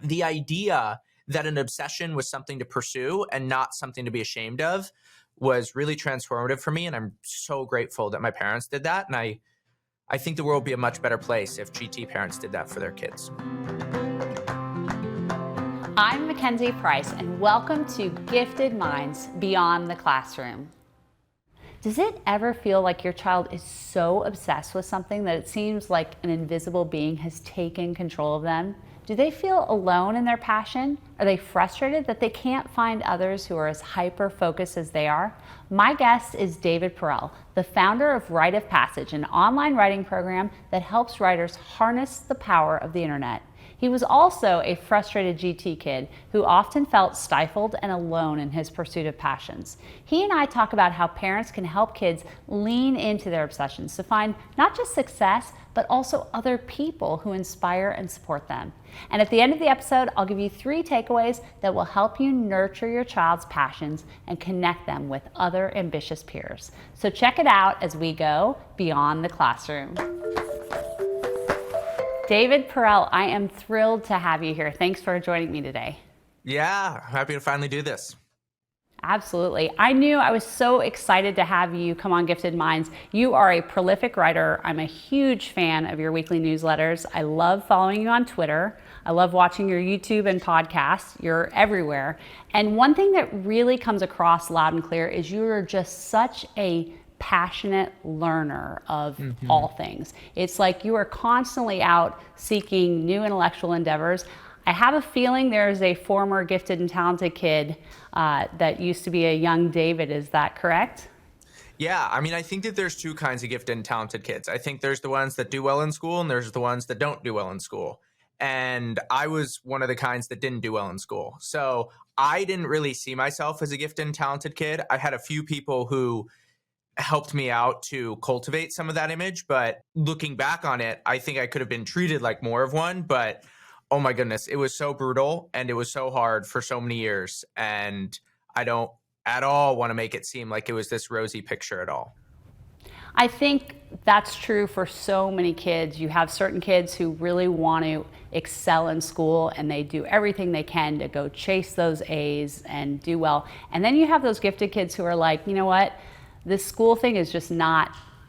the idea that an obsession was something to pursue and not something to be ashamed of was really transformative for me. And I'm so grateful that my parents did that. And I think the world would be a much better place if GT parents did that for their kids. I'm Mackenzie Price, and welcome to Gifted Minds Beyond the Classroom. Does it ever feel like your child is so obsessed with something that it seems like an invisible being has taken control of them? Do they feel alone in their passion? Are they frustrated that they can't find others who are as hyper-focused as they are? My guest is David Perell, the founder of Rite of Passage, an online writing program that helps writers harness the power of the internet. He was also a frustrated GT kid who often felt stifled and alone in his pursuit of passions. He and I talk about how parents can help kids lean into their obsessions to find not just success, but also other people who inspire and support them. And at the end of the episode, I'll give you 3 takeaways that will help you nurture your child's passions and connect them with other ambitious peers. So check it out as we go beyond the classroom. David Perell, I am thrilled to have you here. Thanks for joining me today. Yeah, happy to finally do this. Absolutely. I knew I was so excited to have you come on Gifted Minds. You are a prolific writer. I'm a huge fan of your weekly newsletters. I love following you on Twitter. I love watching your YouTube and podcasts. You're everywhere. And one thing that really comes across loud and clear is you're just such a passionate learner of all things. It's like you are constantly out seeking new intellectual endeavors. I have a feeling there's a former gifted and talented kid that used to be a young David. Is that correct? Yeah, I mean, I think that there's 2 kinds of gifted and talented kids. I think there's the ones that do well in school and there's the ones that don't do well in school. And I was one of the kinds that didn't do well in school. So I didn't really see myself as a gifted and talented kid. I had a few people who helped me out to cultivate some of that image. But looking back on it, I think I could have been treated like more of one. But oh my goodness, it was so brutal and it was so hard for so many years. And I don't at all want to make it seem like it was this rosy picture at all. I think that's true for so many kids. You have certain kids who really want to excel in school and they do everything they can to go chase those A's and do well. And then you have those gifted kids who are like, you know what? This school thing is just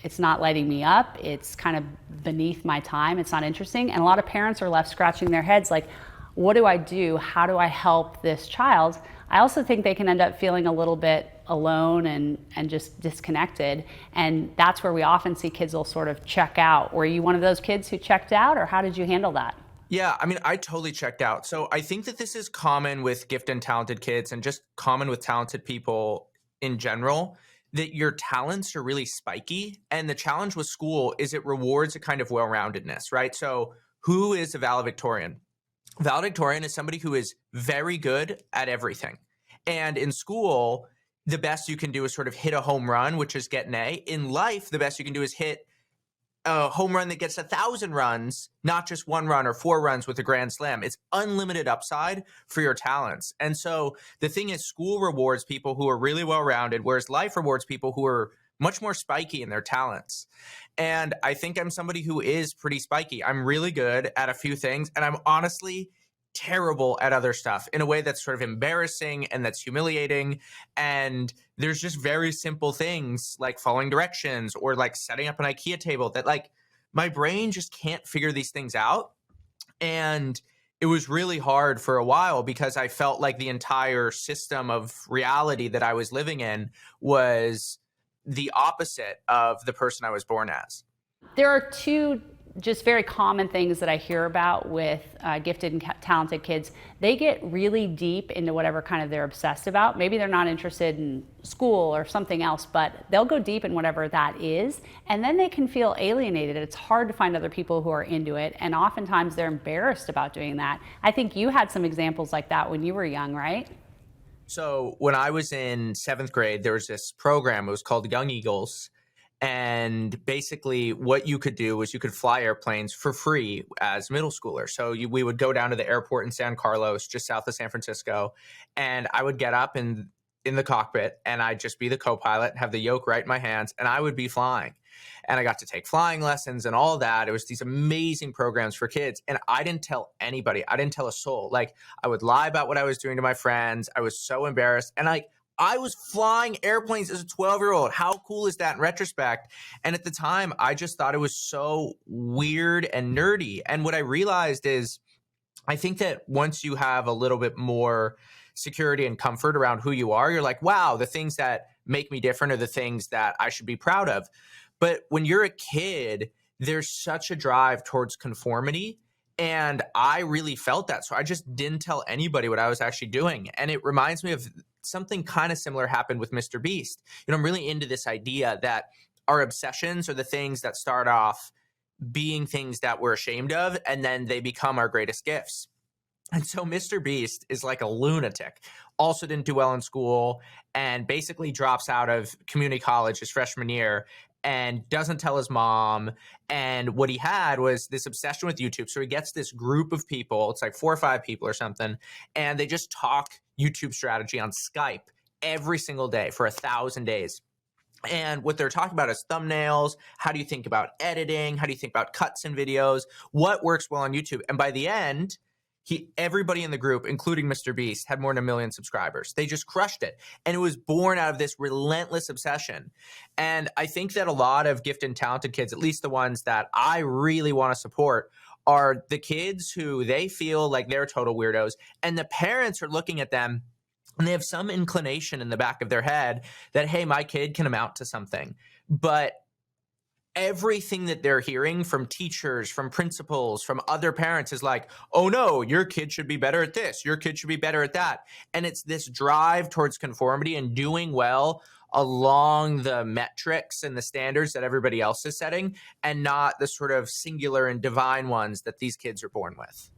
it's not lighting me up. It's kind of beneath my time. It's not interesting. And a lot of parents are left scratching their heads like, what do I do? How do I help this child? I also think they can end up feeling a little bit alone and just disconnected. And that's where we often see kids will sort of check out. Were you one of those kids who checked out, or how did you handle that? Yeah, I mean, I totally checked out. So I think that this is common with gifted and talented kids and just common with talented people in general, that your talents are really spiky. And the challenge with school is it rewards a kind of well-roundedness, right? So who is a valedictorian? Valedictorian is somebody who is very good at everything. And in school, the best you can do is sort of hit a home run, which is get an A. In life, the best you can do is hit a home run that gets 1,000 runs, not just 1 run or 4 runs with a grand slam. It's unlimited upside for your talents. And so the thing is, school rewards people who are really well-rounded, whereas life rewards people who are much more spiky in their talents. And I think I'm somebody who is pretty spiky. I'm really good at a few things, and I'm honestly terrible at other stuff in a way that's sort of embarrassing and that's humiliating. And there's just very simple things like following directions or like setting up an IKEA table that like my brain just can't figure these things out. And it was really hard for a while because I felt like the entire system of reality that I was living in was the opposite of the person I was born as. There are 2 just very common things that I hear about with gifted and talented kids. They get really deep into whatever kind of they're obsessed about. Maybe they're not interested in school or something else, but they'll go deep in whatever that is. And then they can feel alienated. It's hard to find other people who are into it. And oftentimes they're embarrassed about doing that. I think you had some examples like that when you were young, right? So when I was in 7th grade, there was this program. It was called Young Eagles. And basically what you could do was you could fly airplanes for free as middle schooler. So we would go down to the airport in San Carlos, just south of San Francisco. And I would get up in the cockpit and I'd just be the co-pilot, have the yoke right in my hands, and I would be flying. and I got to take flying lessons and all that. It was these amazing programs for kids. And I didn't tell anybody. I didn't tell a soul. Like, I would lie about what I was doing to my friends. I was so embarrassed. And I was flying airplanes as a 12-year-old. How cool is that in retrospect? And at the time, I just thought it was so weird and nerdy. And what I realized is, I think that once you have a little bit more security and comfort around who you are, you're like, wow, the things that make me different are the things that I should be proud of. But when you're a kid, there's such a drive towards conformity. And I really felt that. So I just didn't tell anybody what I was actually doing. And it reminds me of something kind of similar happened with Mr. Beast. I'm really into this idea that our obsessions are the things that start off being things that we're ashamed of, and then they become our greatest gifts. And so Mr. Beast is like a lunatic, also didn't do well in school, and basically drops out of community college his freshman year and doesn't tell his mom. And what he had was this obsession with YouTube. So he gets this group of people, it's like 4 or 5 people or something, and they just talk YouTube strategy on Skype every single day for 1,000 days. And what they're talking about is thumbnails. How do you think about editing? How do you think about cuts in videos? What works well on YouTube? And by the end, everybody in the group, including Mr. Beast, had more than 1 million subscribers. They just crushed it. And it was born out of this relentless obsession. And I think that a lot of gifted and talented kids, at least the ones that I really want to support, are the kids who they feel like they're total weirdos. And the parents are looking at them and they have some inclination in the back of their head that, hey, my kid can amount to something. But everything that they're hearing from teachers, from principals, from other parents is like, oh no, your kid should be better at this. Your kid should be better at that. And it's this drive towards conformity and doing well along the metrics and the standards that everybody else is setting, and not the sort of singular and divine ones that these kids are born with.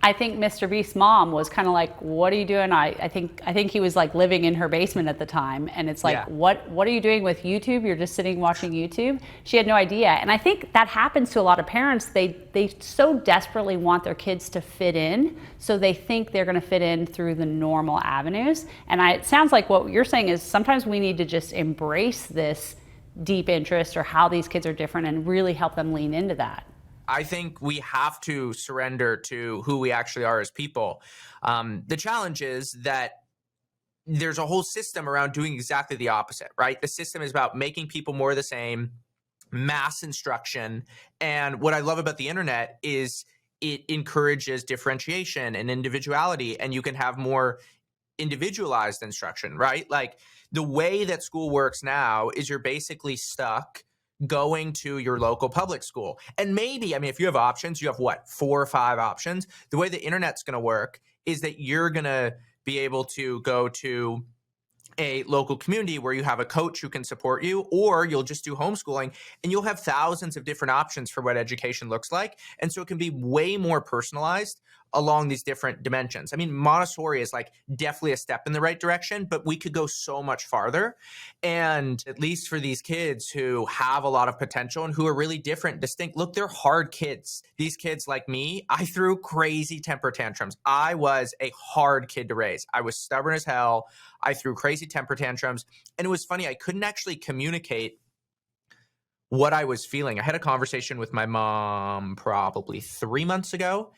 I think Mr. Beast's mom was kind of like, what are you doing? I think he was like living in her basement at the time. And it's like, Yeah. What are you doing with YouTube? You're just sitting watching YouTube. She had no idea. And I think that happens to a lot of parents. They so desperately want their kids to fit in. So they think they're going to fit in through the normal avenues. And it sounds like what you're saying is sometimes we need to just embrace this deep interest or how these kids are different and really help them lean into that. I think we have to surrender to who we actually are as people. The challenge is that there's a whole system around doing exactly the opposite, right? The system is about making people more the same, mass instruction. And what I love about the internet is it encourages differentiation and individuality, and you can have more individualized instruction, right? Like, the way that school works now is you're basically stuck going to your local public school. And maybe, I mean, if you have options, you have what, 4 or 5 options. The way the internet's going to work is that you're going to be able to go to a local community where you have a coach who can support you, or you'll just do homeschooling and you'll have thousands of different options for what education looks like. And so it can be way more personalized along these different dimensions. I mean, Montessori is like definitely a step in the right direction, but we could go so much farther. And at least for these kids who have a lot of potential and who are really different, distinct, look, they're hard kids. These kids like me, I threw crazy temper tantrums. I was a hard kid to raise. I was stubborn as hell. I threw crazy temper tantrums. And it was funny, I couldn't actually communicate what I was feeling. I had a conversation with my mom probably 3 months ago,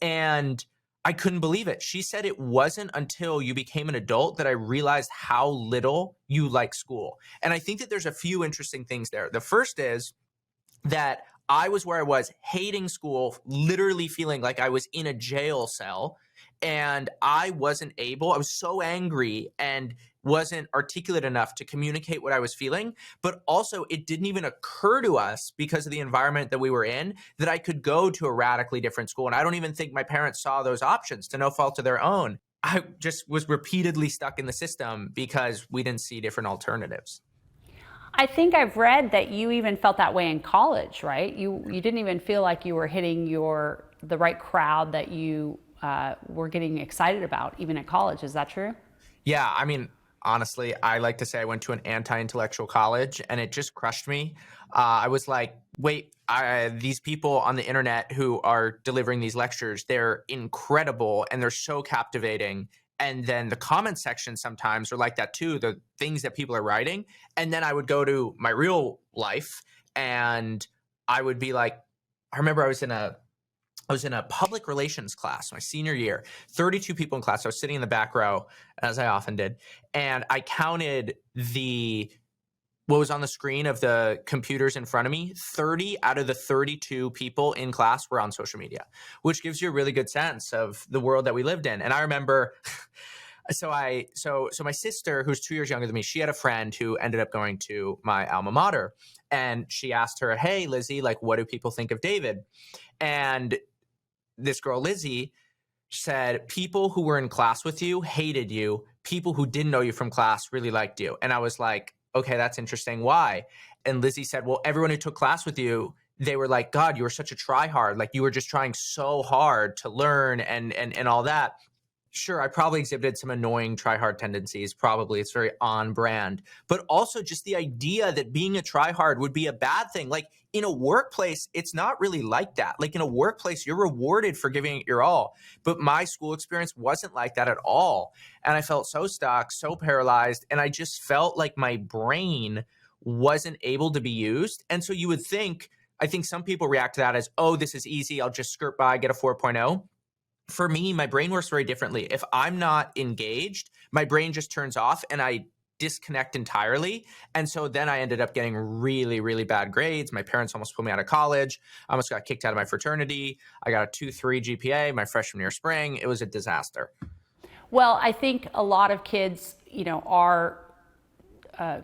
and I couldn't believe it. She said it wasn't until you became an adult that I realized how little you like school. And I think that there's a few interesting things there. The first is that I was where I was, hating school, literally feeling like I was in a jail cell, and I wasn't able, I was so angry and wasn't articulate enough to communicate what I was feeling. But also, it didn't even occur to us, because of the environment that we were in, that I could go to a radically different school. And I don't even think my parents saw those options, to no fault of their own. I just was repeatedly stuck in the system because we didn't see different alternatives. I think I've read that you even felt that way in college, right? You didn't even feel like you were hitting the right crowd that you were getting excited about, even at college. Is that true? Yeah, I mean, honestly, I like to say I went to an anti-intellectual college, and it just crushed me. I was like, wait, these people on the internet who are delivering these lectures, they're incredible and they're so captivating. And then the comment section sometimes are like that too, the things that people are writing. And then I would go to my real life And I would be like, I remember I was in a public relations class my senior year, 32 people in class. I was sitting in the back row, as I often did, and I counted what was on the screen of the computers in front of me. 30 out of the 32 people in class were on social media, which gives you a really good sense of the world that we lived in. And I remember, so my sister, who's 2 years younger than me, she had a friend who ended up going to my alma mater, and she asked her, "Hey, Lizzie, like, what do people think of David?" And this girl, Lizzie, said, "People who were in class with you hated you. People who didn't know you from class really liked you." And I was like, okay, that's interesting. Why? And Lizzie said, "Well, everyone who took class with you, they were like, God, you were such a tryhard. Like, you were just trying so hard to learn and all that." Sure, I probably exhibited some annoying try-hard tendencies. Probably it's very on brand, but also just the idea that being a try-hard would be a bad thing. Like, in a workplace, it's not really like that. Like, in a workplace, you're rewarded for giving it your all. But my school experience wasn't like that at all. And I felt so stuck, so paralyzed. And I just felt like my brain wasn't able to be used. And so you would think, I think some people react to that as, oh, this is easy. I'll just skirt by, get a 4.0. For me, my brain works very differently. If I'm not engaged, my brain just turns off and I disconnect entirely. And so then I ended up getting really, really bad grades. My parents almost pulled me out of college. I almost got kicked out of my fraternity. I got a 2.3 GPA my freshman year spring. It was a disaster. Well, I think a lot of kids, are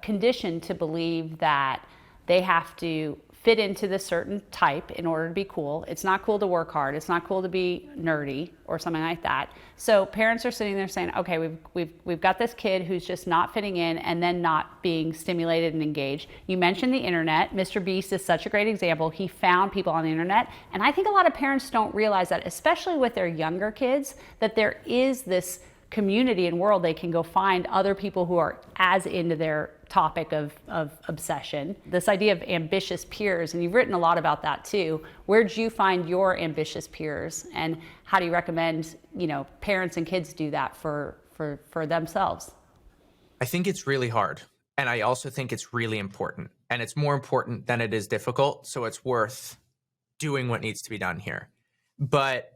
conditioned to believe that they have to fit into this certain type in order to be cool. It's not cool to work hard. It's not cool to be nerdy or something like that. So parents are sitting there saying, okay, we've got this kid who's just not fitting in and then not being stimulated and engaged. You mentioned the internet. Mr. Beast is such a great example. He found people on the internet. And I think a lot of parents don't realize that, especially with their younger kids, that there is this community and world they can go find other people who are as into their topic of obsession. This idea of ambitious peers, and you've written a lot about that too. Where'd you find your ambitious peers, and how do you recommend parents and kids do that for themselves? I think it's really hard. And I also think it's really important. And it's more important than it is difficult. So it's worth doing what needs to be done here. But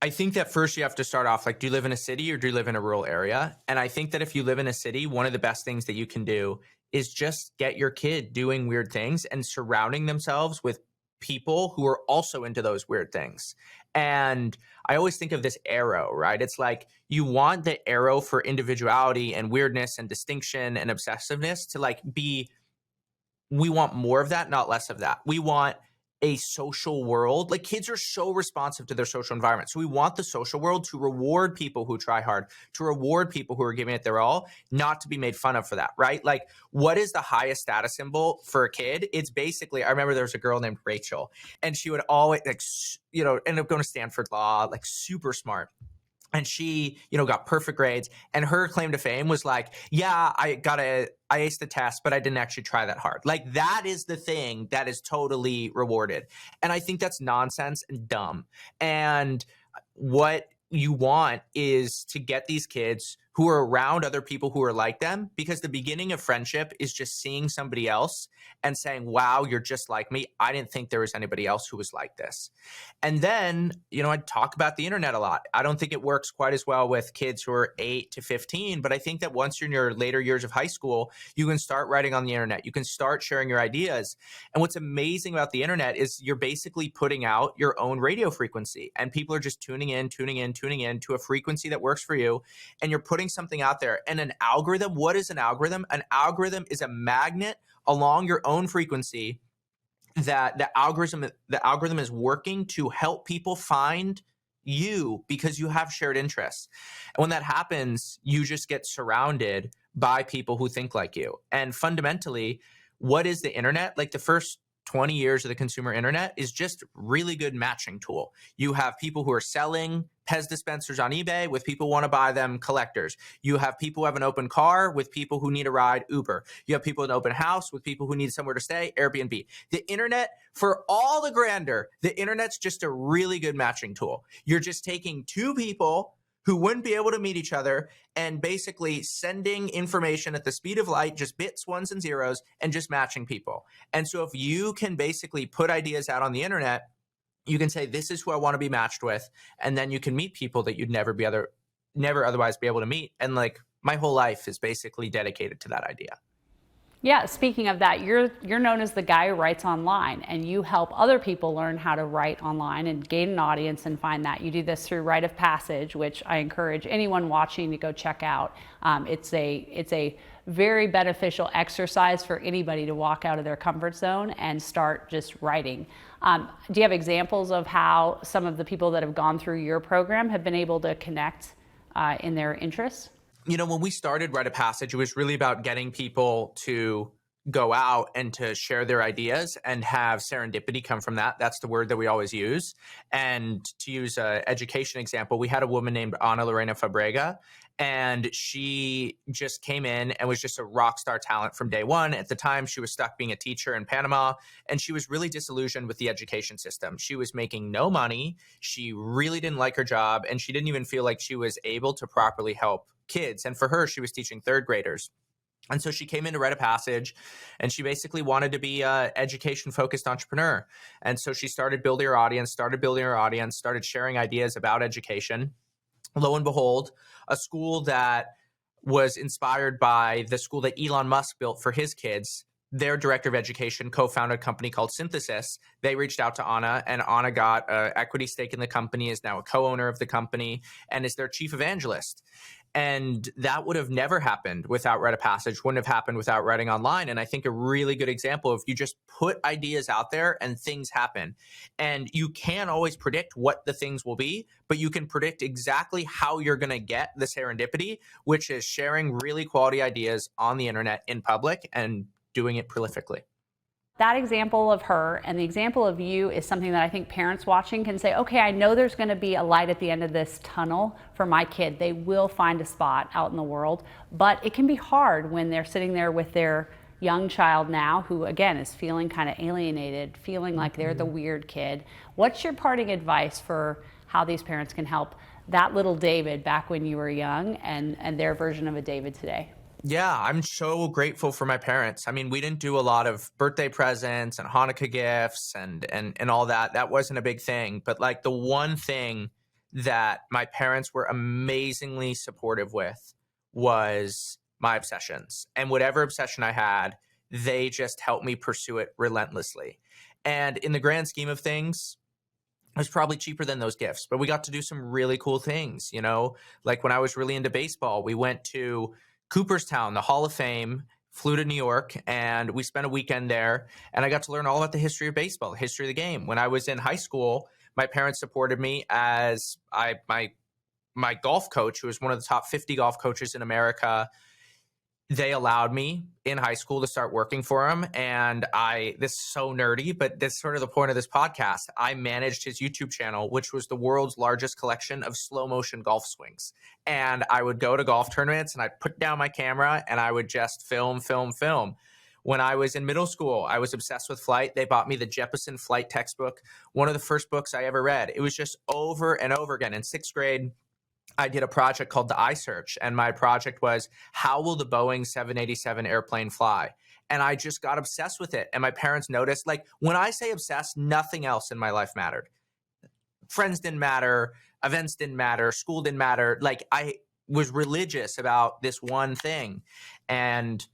I think that first you have to start off like, do you live in a city or do you live in a rural area? And I think that if you live in a city, one of the best things that you can do is just get your kid doing weird things and surrounding themselves with people who are also into those weird things. And I always think of this arrow, right? It's like you want the arrow for individuality and weirdness and distinction and obsessiveness to like be, we want more of that, not less of that. We want a social world. Like, kids are so responsive to their social environment. So we want the social world to reward people who try hard, to reward people who are giving it their all, not to be made fun of for that, right? Like, what is the highest status symbol for a kid? It's basically, I remember there was a girl named Rachel, and she would always end up going to Stanford Law, like super smart. And she, got perfect grades. And her claim to fame was like, yeah, I aced the test, but I didn't actually try that hard. Like, that is the thing that is totally rewarded. And I think that's nonsense and dumb. And what you want is to get these kids who are around other people who are like them, because the beginning of friendship is just seeing somebody else and saying, wow, you're just like me. I didn't think there was anybody else who was like this. And then, I talk about the internet a lot. I don't think it works quite as well with kids who are 8 to 15, but I think that once you're in your later years of high school, you can start writing on the internet. You can start sharing your ideas. And what's amazing about the internet is you're basically putting out your own radio frequency, and people are just tuning in to a frequency that works for you. And you're putting something out there. And an algorithm, what is an algorithm? An algorithm is a magnet along your own frequency that the algorithm is working to help people find you because you have shared interests. And when that happens, you just get surrounded by people who think like you. And fundamentally, what is the internet? Like, the first 20 years of the consumer internet is just really good matching tool. You have people who are selling Pez dispensers on eBay with people who want to buy them, collectors. You have people who have an open car with people who need a ride, Uber. You have people in an open house with people who need somewhere to stay, Airbnb. The internet, for all the grandeur, the internet's just a really good matching tool. You're just taking two people who wouldn't be able to meet each other, and basically sending information at the speed of light, just bits, ones and zeros, and just matching people. And so if you can basically put ideas out on the internet, you can say, this is who I want to be matched with. And then you can meet people that you'd never otherwise be able to meet. And like my whole life is basically dedicated to that idea. Yeah, speaking of that, you're known as the guy who writes online, and you help other people learn how to write online and gain an audience and find that. You do this through Rite of Passage, which I encourage anyone watching to go check out. It's a very beneficial exercise for anybody to walk out of their comfort zone and start just writing. Do you have examples of how some of the people that have gone through your program have been able to connect in their interests? You know, when we started Rite of Passage, it was really about getting people to go out and to share their ideas and have serendipity come from that. That's the word that we always use. And to use an education example, we had a woman named Ana Lorena Fabrega, and she just came in and was just a rock star talent from day one. At the time, she was stuck being a teacher in Panama, and she was really disillusioned with the education system. She was making no money. She really didn't like her job, and she didn't even feel like she was able to properly help kids. And for her, she was teaching third graders. And so she came into Rite of Passage, and she basically wanted to be an education-focused entrepreneur. And so she started building her audience, started sharing ideas about education. Lo and behold, a school that was inspired by the school that Elon Musk built for his kids, their director of education co-founded a company called Synthesis. They reached out to Ana, and Ana got an equity stake in the company, is now a co-owner of the company, and is their chief evangelist. And that would have never happened without Rite of Passage, wouldn't have happened without writing online. And I think a really good example of you just put ideas out there and things happen. And you can't always predict what the things will be, but you can predict exactly how you're going to get the serendipity, which is sharing really quality ideas on the internet in public and doing it prolifically. That example of her and the example of you is something that I think parents watching can say, okay, I know there's going to be a light at the end of this tunnel for my kid. They will find a spot out in the world, but it can be hard when they're sitting there with their young child now who, again, is feeling kind of alienated, feeling like they're the weird kid. What's your parting advice for how these parents can help that little David back when you were young and their version of a David today? Yeah, I'm so grateful for my parents. I mean, we didn't do a lot of birthday presents and Hanukkah gifts and all that. That wasn't a big thing. But like the one thing that my parents were amazingly supportive with was my obsessions. And whatever obsession I had, they just helped me pursue it relentlessly. And in the grand scheme of things, it was probably cheaper than those gifts, but we got to do some really cool things, you know, like when I was really into baseball, we went to Cooperstown, the Hall of Fame, flew to New York, and we spent a weekend there. And I got to learn all about the history of baseball, the history of the game. When I was in high school, my parents supported me as my golf coach, who was one of the top 50 golf coaches in America. They allowed me in high school to start working for him. And this is so nerdy, but that's sort of the point of this podcast. I managed his YouTube channel, which was the world's largest collection of slow motion golf swings. And I would go to golf tournaments and I'd put down my camera and I would just film. When I was in middle school, I was obsessed with flight. They bought me the Jeppesen flight textbook, one of the first books I ever read. It was just over and over again. In sixth grade, I did a project called the iSearch, and my project was, how will the Boeing 787 airplane fly? And I just got obsessed with it. And my parents noticed, like, when I say obsessed, nothing else in my life mattered. Friends didn't matter, events didn't matter, school didn't matter. Like, I was religious about this one thing. And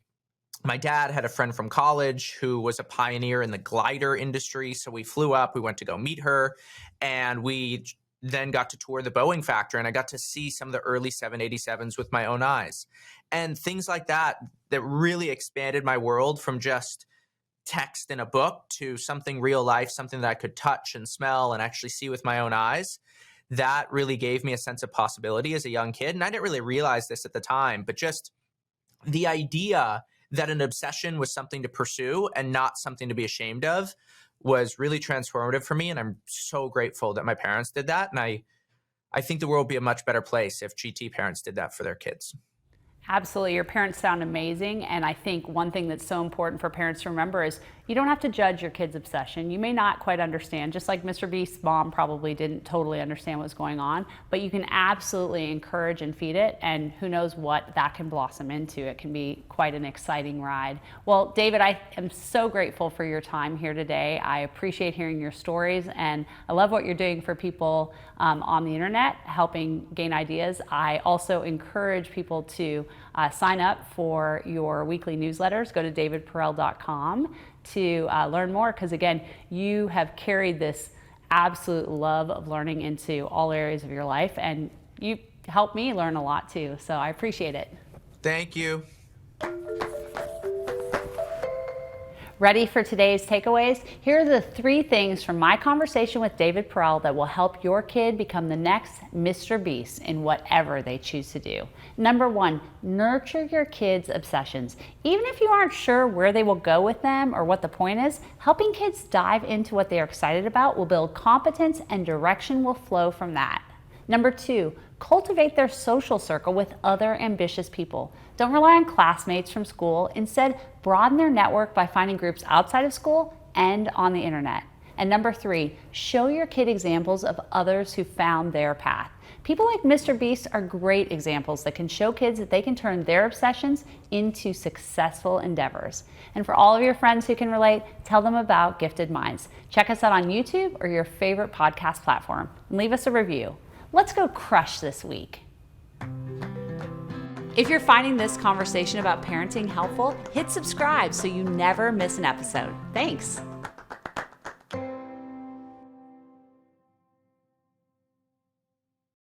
my dad had a friend from college who was a pioneer in the glider industry. So we flew up, we went to go meet her, and we then got to tour the Boeing factory, and I got to see some of the early 787s with my own eyes. And things like that really expanded my world from just text in a book to something real life, something that I could touch and smell and actually see with my own eyes. That really gave me a sense of possibility as a young kid. And I didn't really realize this at the time, but just the idea that an obsession was something to pursue and not something to be ashamed of was really transformative for me. And I'm so grateful that my parents did that. And I think the world would be a much better place if GT parents did that for their kids. Absolutely. Your parents sound amazing. And I think one thing that's so important for parents to remember is you don't have to judge your kid's obsession. You may not quite understand, just like Mr. Beast's mom probably didn't totally understand what's going on, but you can absolutely encourage and feed it. And who knows what that can blossom into. It can be quite an exciting ride. Well, David, I am so grateful for your time here today. I appreciate hearing your stories, and I love what you're doing for people on the internet, helping gain ideas. I also encourage people to sign up for your weekly newsletters. Go to davidperell.com to learn more, because again, you have carried this absolute love of learning into all areas of your life, and you helped me learn a lot too. So I appreciate it. Thank you. Ready for today's takeaways? Here are the 3 things from my conversation with David Perell that will help your kid become the next Mr. Beast in whatever they choose to do. Number 1, nurture your kids' obsessions. Even if you aren't sure where they will go with them or what the point is, helping kids dive into what they are excited about will build competence, and direction will flow from that. Number 2, cultivate their social circle with other ambitious people. Don't rely on classmates from school. Instead, broaden their network by finding groups outside of school and on the internet. And number 3, show your kid examples of others who found their path. People like Mr. Beast are great examples that can show kids that they can turn their obsessions into successful endeavors. And for all of your friends who can relate, tell them about Gifted Minds. Check us out on YouTube or your favorite podcast platform, and leave us a review. Let's go crush this week. If you're finding this conversation about parenting helpful, hit subscribe so you never miss an episode. Thanks.